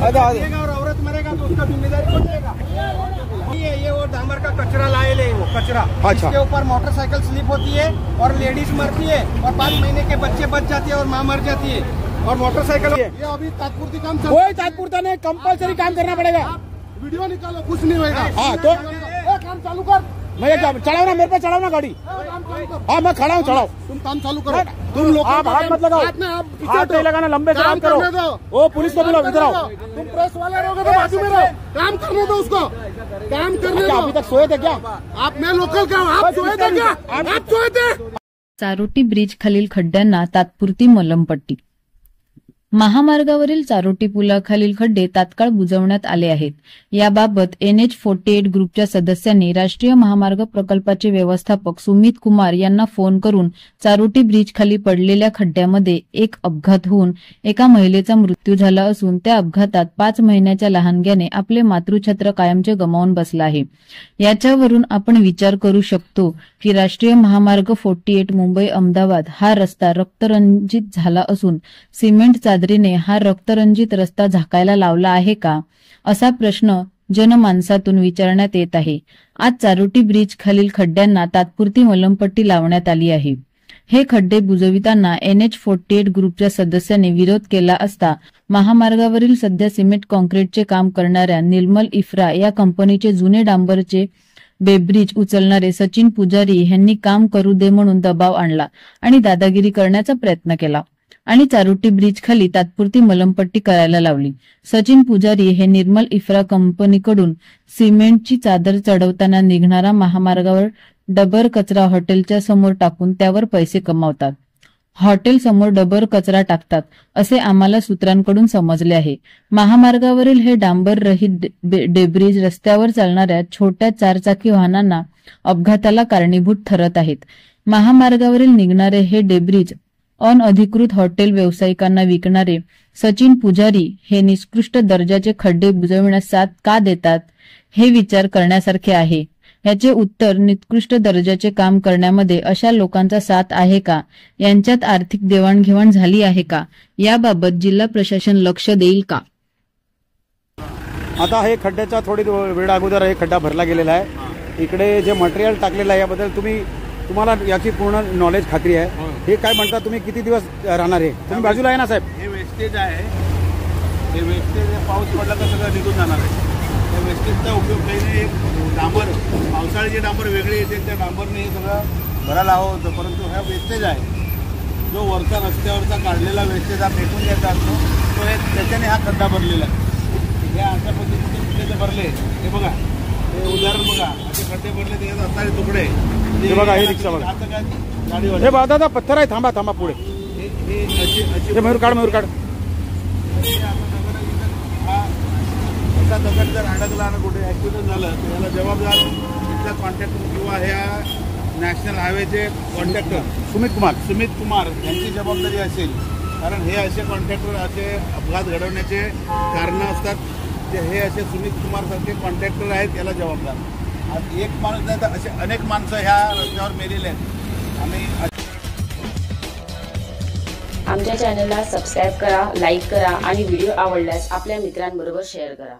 और औरत मरेगा तो उसका जिम्मेदारी कौन लेगा? ये वो डांबर का कचरा लाए ले, वो कचरा इसके ऊपर मोटरसाइकिल स्लिप होती है और लेडीज मरती है और 5 महीने के बच्चे बच जाते हैं और माँ मर जाती है और मोटरसाइकिल। ये अभी तात्पुरती काम चल, कोई तात्पुरता नहीं, कंपलसरी काम करना पड़ेगा। वीडियो निकालो, कुछ नहीं होगा। हाँ तो काम चालू कर, मैं चलाओ ना, मेरे पे चलाओ ना गाड़ी। हाँ मैं खड़ा हूँ, चलाओ। तुम काम चालू करो। तुम लोग आप हाथ मत लगाओ, हाथ नहीं लगाना, लंबे से काम करो। वो पुलिस को बुलाओ, इधर आओ। तुम प्रेस वाले रहोगे तो बाजू में रहो, काम करने दो उसको, काम करने दो। अभी तक सोए थे क्या आप? मैं लोकल का हूँ, आप सोए थे क्या? आप सोए थे? चारोटी ब्रिज खालील खड्ड्यांना तात्पुरती मलमपट्टी। महामार्गावरील चारोटी पुलाखालील खड्डे तात्काळ बुजवण्यात आले आहेत। याबाबत NH48 ग्रुपच्या सदस्यांनी राष्ट्रीय महामार्ग प्रकल्पाचे व्यवस्थापक सुमित कुमार यांना फोन करून चारोटी ब्रिज खाली पडलेल्या खड्ड्यामध्ये एक अपघात होऊन एका महिलेचा मृत्यू झाला असून त्या अपघातात 5 महिन्याच्या लहानग्याने आपले मातृछत्र कायमचे गमावून बसला आहे। याच्यावरून आपण विचार करू शकतो की राष्ट्रीय महामार्ग 48 मुंबई अहमदाबाद हा रस्ता रक्तरंजित झाला असून सिमेंट चादरीने हा रक्तरंजित रस्ता झाकायला लावला आहे का, असा प्रश्न जनमानसातून विचारण्यात येत आहे। आज चारोटी ब्रिज खालील खड्ड्यांना तात्पुरती मलमपट्टी लावण्यात आली आहे। हे खड्डे बुजविताना NH48 ग्रुपच्या सदस्यांनी विरोध केला असता महामार्गावरील सध्या सिमेंट कॉन्क्रीटचे काम करणाऱ्या निर्मल इफ्रा या कंपनीचे जुने डांबरचे बेब्रिज उचलणारे सचिन पुजारी यांनी काम करू दे म्हणून दबाव आणला आणि दादागिरी करण्याचा प्रयत्न केला आणि चारोटी ब्रिज खाली तात्पुरती मलमपट्टी करायला लावली। सचिन पुजारी हे निर्मल इफ्रा कंपनीकडून सिमेंटची चादर चढवताना निघणारा महामार्गावर डबर कचरा हॉटेलच्या समोर टाकून त्यावर पैसे कमावतात। हॉटेल समोर डबर कचरा टाकतात असे आम्हाला सूत्रांकडून समजले आहे। महामार्गावरील हे डांबर रहित डेब्रिज रस्त्यावर चालणाऱ्या छोट्या 4 चाकी वाहनांना अपघाताला कारणीभूत ठरत आहेत। महामार्गावरील निघणारे हे डेब्रिज अनधिकृत हॉटेल व्यावसायिकांना विकणारे सचिन पुजारी हे निकृष्ट दर्जाचे खड्डे बुजवण्यास साथ का देतात, हे विचार करण्यासारखे आहे। याचे उत्तर निकृष्ट दर्जाचे काम करण्यामध्ये अशा लोकांचा साथ आहे का, यांच्यात आर्थिक देवाणघेवाण झाली आहे का, याबाबत जिल्हा प्रशासन लक्ष देईल का? आता हे खड्ड्याचा थोडी वेळ अगोदर हे खड्डा भरला गेलेला आहे। इकडे जे मटेरियल टाकलेलं आहे याबद्दल तुम्हाला याची पूर्ण नॉलेज खात्री आहे। हे काय म्हणता, तुम्ही किती दिवस राहणार आहे? तुम्ही बाजूला आहे ना साहेब? हे वेस्टेज आहे, हे वेस्टेज पाऊस पडला तर सगळं निघून जाणार आहे। त्या वेस्टेजचा उपयोग काही नाही। डांबर पावसाळ्याचे डांबर वेगळे येते, त्या डांबरने हे सगळं भरायला हवं होतं, परंतु हा वेस्टेज आहे जो वरचा रस्त्यावरचा काढलेला वेस्टेज हा फेकून द्यायचा असतो, तो हे त्याच्याने हा खड्डा भरलेला आहे। या अशा पद्धतीने खड्डे भरले, हे बघा, हे उदाहरण बघा, असे खड्डे भरले त्याच्यात असणारे तुकडे बघा। हे रिक्षा बघा, हे दादा पत्थर आहे, थांबा थांबा पुढे, हे मयूर काढ, मयूर काढ। असा दगड जर अडकला आणि कुठे ऍक्सिडेंट झालं तर याला जबाबदार इथला कॉन्ट्रॅक्टर किंवा ह्या नॅशनल हायवेचे कॉन्ट्रॅक्टर सुमित कुमार यांची जबाबदारी असेल। कारण हे असे कॉन्ट्रॅक्टर असे अपघात घडवण्याचे कारणं असतात, जे हे असे सुमित कुमार सारखे कॉन्ट्रॅक्टर आहेत याला जबाबदार। आज एक माणूस नाही तर असे अनेक माणसं ह्या रस्त्यावर मेलेले आहेत। आम्ही आमच्या चॅनलला सबस्क्राईब करा, लाईक करा आणि व्हिडिओ आवडल्यास आपल्या मित्रांबरोबर शेअर करा।